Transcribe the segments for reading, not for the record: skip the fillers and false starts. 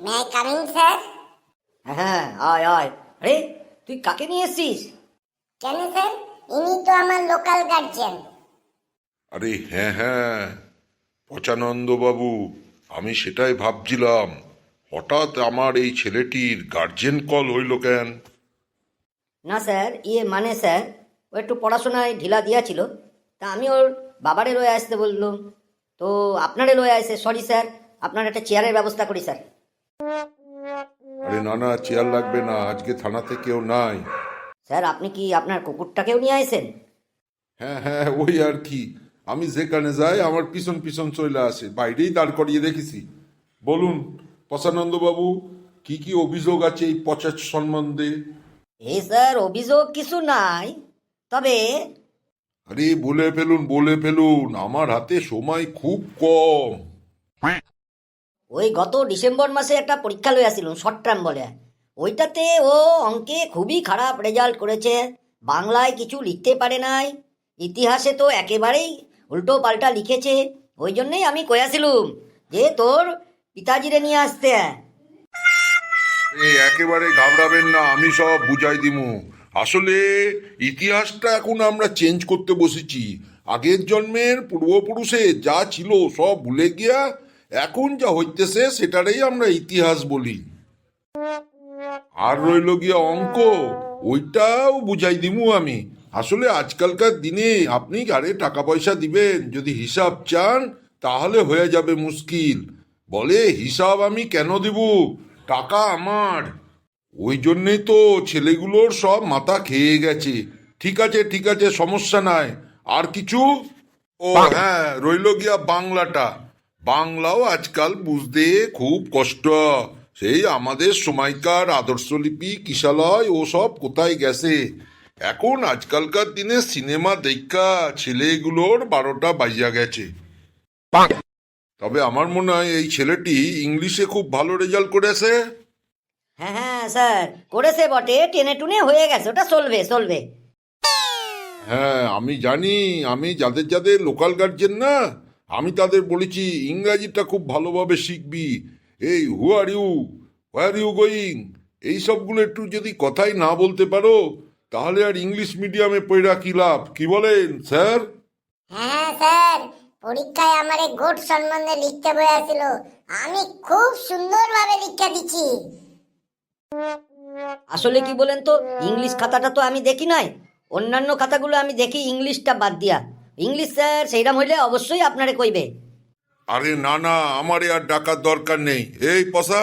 May I coming sir? হ্যাঁ, আয় আয়। আরে তুই কাকে নিয়ে এসছিস? কেন স্যার? ইনি তো আমার লোকাল গার্জিয়ান। আরে হ্যাঁ হ্যাঁ, পচানন্দ বাবু, আমি সেটাই ভাবছিলাম, হঠাৎ আমার এই ছেলেটির গার্জেন কল হইল কেন? না স্যার, মানে স্যার, ও একটু পড়াশোনায় ঢিলা দিয়াছিল, তা আমি ওর বাবারে লয়ে আসতে বললুম, তো আপনারে লয়ে আসে। সরি স্যার, আপনার একটা চেয়ারের ব্যবস্থা করি স্যার। আরে না না, চেয়ার লাগবে না, আজকে থানাতে কেউ নাই। স্যার, আপনি কি আপনার কুকুরটাকেও নিয়ে আসেন? হ্যাঁ হ্যাঁ, ওই আর কি, আমি যেখানে যাই আমার পিছন পিছন চলে আসে, বাইরেই দাঁড় করিয়ে রেখেছি। বলুন পচানন্দ বাবু, কি কি অভিযোগ আছে এই পচা সম্বন্ধে? এই স্যার, অভিযোগ কিছু নাই, তবে আরে বলে ফেলুন বলে ফেলুন, আমার হাতে সময় খুব কম। ওই গত ডিসেম্বর মাসে একটা পরীক্ষা লইয়াছিল, শর্ট টার্ম বলে। ওইটাতে ও অঙ্কে খুবই খারাপ রেজাল্ট করেছে, বাংলায় কিছু লিখতে পারে নাই, ইতিহাসে তো একেবারেই উল্টো পাল্টা লিখেছে। ওই জন্যই আমি কয়াছিলুম যে তোর পিতাজিরে নিয়ে আসতে। একেবারে ঘাবড়াবেন না, আমি সব বুঝাই দিমু। আসলে ইতিহাসটা এখন আমরা চেঞ্জ করতে বসেছি। আগের জন্মের পূর্বপুরুষে যা ছিল সব ভুলে গিয়া এখন যা হইতেছে সেটারই আমরা ইতিহাস বলি। আর রইল গিয়া অঙ্ক, ওইটাও বুঝাই দিমু আমি। আসলে আজকালকার দিনে আপনি আরে টাকা পয়সা দিবেন, যদি হিসাব চান তাহলে হয়ে যাবে মুশকিল। বলে হিসাব আমি কেন দিব, টাকা আমার। ওই জন্যেই তো ছেলেগুলোর সব মাথা খেয়ে গেছে। ঠিক আছে ঠিক আছে, সমস্যা নাই। আর কিছু? ও হ্যাঁ, রইল গিয়া বাংলাটা। বাংলাও আজকাল বুঝতে খুব কষ্ট। সেই আমাদের সময়কার আদর্শলিপি কিশালয় ও সব কোথায় গেছে। এখন আজকালকার দিনে সিনেমা দেখা ছেলেগুলোর 12টা বাজিয়া গেছে। তবে আমার মনে হয় এই ছেলেটি ইংলিশে খুব ভালো রেজাল্ট করেছে। হ্যাঁ হ্যাঁ স্যার, করেছে বটে, টেনে টুনে হয়ে গেছে, ওটা চলবে চলবে। হ্যাঁ আমি জানি, আমি যাদের যাদের লোকাল গার্জেন না, আমি তাদের বলেছি ইংরাজিটা খুব ভালোভাবে শিখবি। এই who are you, where you going, এই সবগুলো একটু যদি কথাই না বলতে পারো তাহলে আর ইংলিশ মিডিয়ামে পড়া কি লাভ, কি বলেন স্যার? হ্যাঁ স্যার, পরীক্ষায় আমারে গোট সম্বন্ধে লিখতে বলেছিল, আমি খুব সুন্দরভাবে লিখে দিচ্ছি। আসলে কি বলেন তো, ইংলিশ খাতাটা তো আমি দেখি নাই, অন্যান্য খাতাগুলো আমি দেখি ইংলিশটা বাদ দিয়া। ইংলিশ স্যার সেইরাম হইলে অবশ্যই আপনারে কইবে। আরে না না, আমার আর ডাকার দরকার নেই। এই পসা,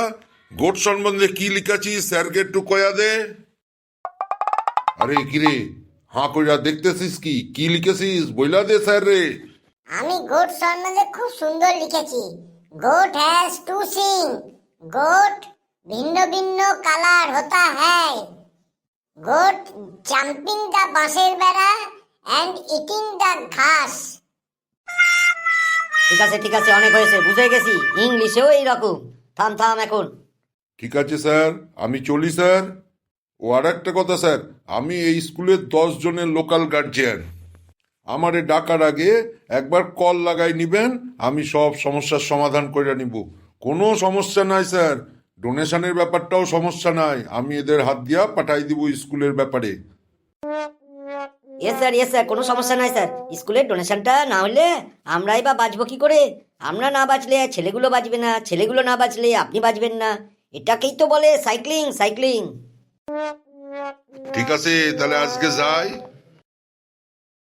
গোট সম্বন্ধে কি লিখাছিস স্যারকে একটু কয়া দে। আরে কিরে, হাঁ কইরা দেখতেছিস কি, কি লিখেছিস বইলা দে স্যার রে। আমি গোট সম্বন্ধে খুব সুন্দর লিখেছি। Goat has to Singh. Goat ভিন্ন ভিন্ন কালার হতা হ্যায়। গোট জাম্পিং দ্য বাঁশের বেড়া অ্যান্ড ইটিং দ্য ঘাস। ঠিক আছে, অনেক হয়েছে, বুঝে গেছি, ইংলিশেও এইরকম। থাম থাম এখন। ঠিক আছে স্যার, আমি চলি স্যার। ও আর একটা কথা স্যার, আমি এই স্কুলের 10 জনের লোকাল গার্জিয়ান। আমারে ডাকার আগে একবার কল লাগাই নিবেন, আমি সব সমস্যার সমাধান করে নিব। কোনো সমস্যা নাই স্যার, ডোনেশনের ব্যাপারটাও সমস্যা নাই, আমি এদের হাত দিয়া পাঠাই দিব স্কুলের ব্যাপারে। ইয়েস স্যার, কোনো সমস্যা নাই স্যার। স্কুলের ডোনেশনটা না হলে আমরাই বা বাঁচবো কি করে? আমরা না বাঁচলে ছেলেগুলো বাঁচবে না, ছেলেগুলো না বাঁচলে আপনি বাঁচবেন না। এটাকেই তো বলে সাইক্লিং সাইক্লিং। ঠিক আছে তাহলে আজকে যাই।